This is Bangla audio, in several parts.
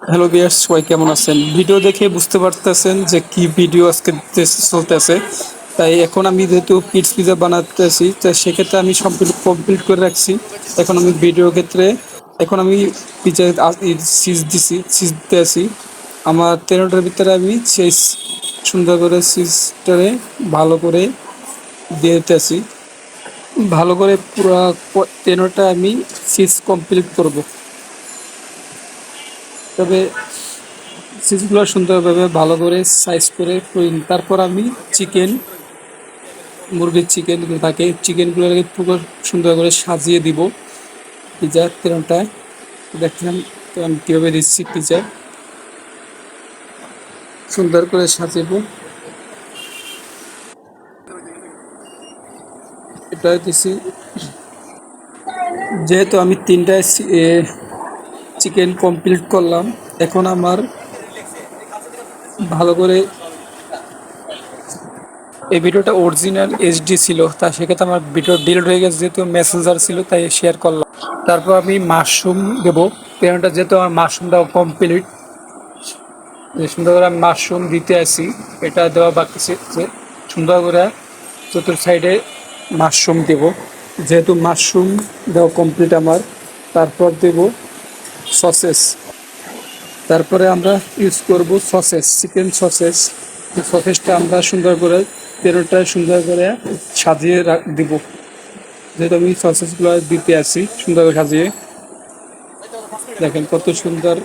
হ্যালো ভিউয়ার্স, সবাই কেমন আছেন? ভিডিও দেখে বুঝতে পারতেছেন যে কি ভিডিও আজকে চলতেছে। তাই এখন আমি যেহেতু কিডস পিজা বানাতেছি, তাই সেক্ষেত্রে আমি সম্পূর্ণ কমপ্লিট করে রাখছি। এখন আমি ভিডিও ক্ষেত্রে এখন আমি পিজা চিজ দিছি, চিজ দিতে আছি। আমার 13টার ভিতরে আমি চিজ সুন্দর করে চিজটারে ভালো করে দিয়ে দিতেছি। ভালো করে পুরো 13টা আমি চিজ কমপ্লিট করব। তবে চিজগুলো সুন্দরভাবে ভালো করে সাইজ করে তারপর আমি মুরগির চিকেন থাকে চিকেনগুলোকে পুরো সুন্দর করে সাজিয়ে দিব পিজা তেরোটায়। দেখলাম তো আমি কীভাবে দিচ্ছি পিজা সুন্দর করে সাজিয়ে এটা দিছি। যেহেতু আমি তিনটায় চিকেন কমপ্লিট করলাম, এখন আমার ভালো করে এই ভিডিওটা অরিজিনাল এইচডি ছিল, তা সেক্ষেত্রে আমার ভিডিও ডিলিট হয়ে গেছে, যেহেতু মেসেঞ্জার ছিল তাই শেয়ার করলাম। তারপর আমি মাশরুম দেবো। পেমেন্টটা যেহেতু আমার মাশরুমটাও কমপ্লিট, সুন্দর করে আমি মাশরুম দিতে আসি। এটা দেওয়া বাকি যে সুন্দর করে চতুর্থ সাইডে মাশরুম দেব। যেহেতু মাশরুম দেওয়া কমপ্লিট আমার, তারপর দেব সসেস। তারপরে আমরা ইউজ করব সসেস, চিকেন সসেস। সসেসটা আমরা সুন্দর করে তেরোটা সুন্দর করে সাজিয়ে দিব। যেহেতু আমি সসেসগুলো দিতে আসি সুন্দর করে সাজিয়ে, দেখেন কত সুন্দর।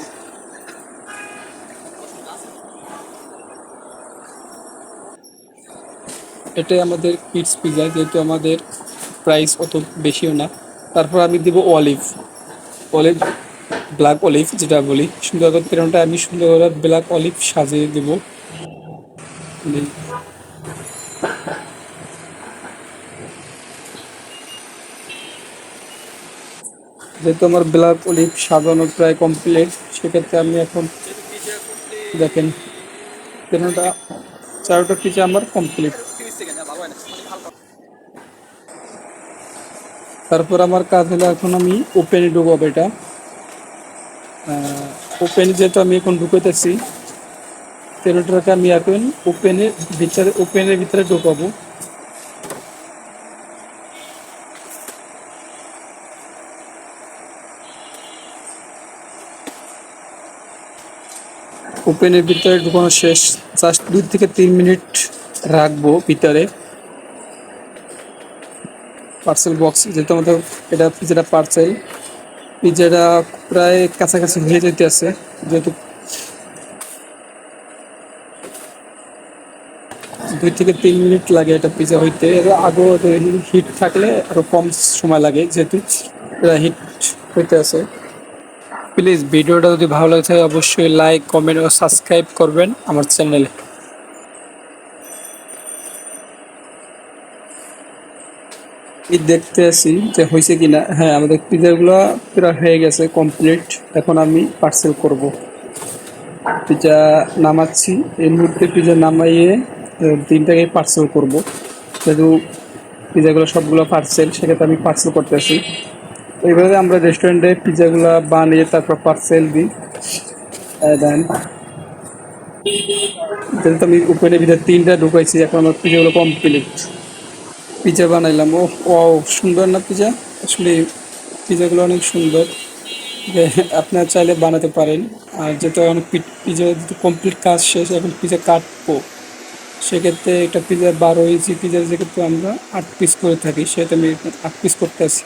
এটাই আমাদের কিডস পিজা, যেহেতু আমাদের প্রাইস অত বেশিও না। তারপর আমি দিব অলিভ, অলিভ ব্ল্যাক অলিভ যেটা বলি, সুন্দর করে তেরোটা আমি সুন্দর করে ব্ল্যাক অলিভ সাজিয়ে দেব। যেহেতু আমার ব্ল্যাক অলিভ সাজানো প্রায় কমপ্লিট, সেক্ষেত্রে আমি এখন দেখেন তেরোটা চারোটা পিজা আমার কমপ্লিট। তারপর আমার কাজ হলো এখন আমি ওপেনে ঢুকাবো এটা। ওপেনে যেহেতু আমি এখন ঢুকাইতেছি, তেরোটাকে আমি এখন ওপেনের ভিতরে ঢুকাবো। ওপেনের ভিতরে ঢুকানো শেষ, জাস্ট 2 থেকে 3 মিনিট রাখবো ভিতরে। পার্সেল বক্স যেহেতু আমাদের এটা পিজাটা পার্সেল, পিজাটা প্রায় কাছাকাছি হয়ে যেতে আছে। যেহেতু 2 থেকে 3 মিনিট লাগে এটা পিজা হইতে, এর আগেও হিট থাকলে আরও কম সময় লাগে, যেহেতু এটা হিট হইতে আছে। প্লিজ ভিডিওটা যদি ভালো লাগে থাকে অবশ্যই লাইক, কমেন্ট ও সাবস্ক্রাইব করবেন আমার চ্যানেলে। দেখতে আসি যে হয়েছে কিনা। হ্যাঁ, আমাদের পিজাগুলো পুরো হয়ে গেছে কমপ্লিট। এখন আমি পার্সেল করব। পিজা নামাচ্ছি এই মুহূর্তে, পিজা নামাইয়ে তিনটাকে পার্সেল করব। যেহেতু পিজাগুলো সবগুলো পার্সেল, সেক্ষেত্রে আমি পার্সেল করতেছি। এইভাবে আমরা রেস্টুরেন্টে পিজাগুলো বানিয়ে তারপর পার্সেল দিই। দেন যেহেতু আমি ওপেনের ভিতরে তিনটা ঢুকাইছি, এখন আমার পিজাগুলো কমপ্লিট। পিজা বানাইলাম, ও ও সুন্দর না পিজা? আসলে পিজাগুলো অনেক সুন্দর, যে আপনারা চাইলে বানাতে পারেন। আর যেহেতু এখন পিজা কমপ্লিট কাজ শেষ, এখন পিজা কাটবো। সেক্ষেত্রে একটা পিজা 12 ইঞ্চি পিজা যেহেতু আমরা 8 পিস করে থাকি, সেটা আমি 8 পিস করতে আছি।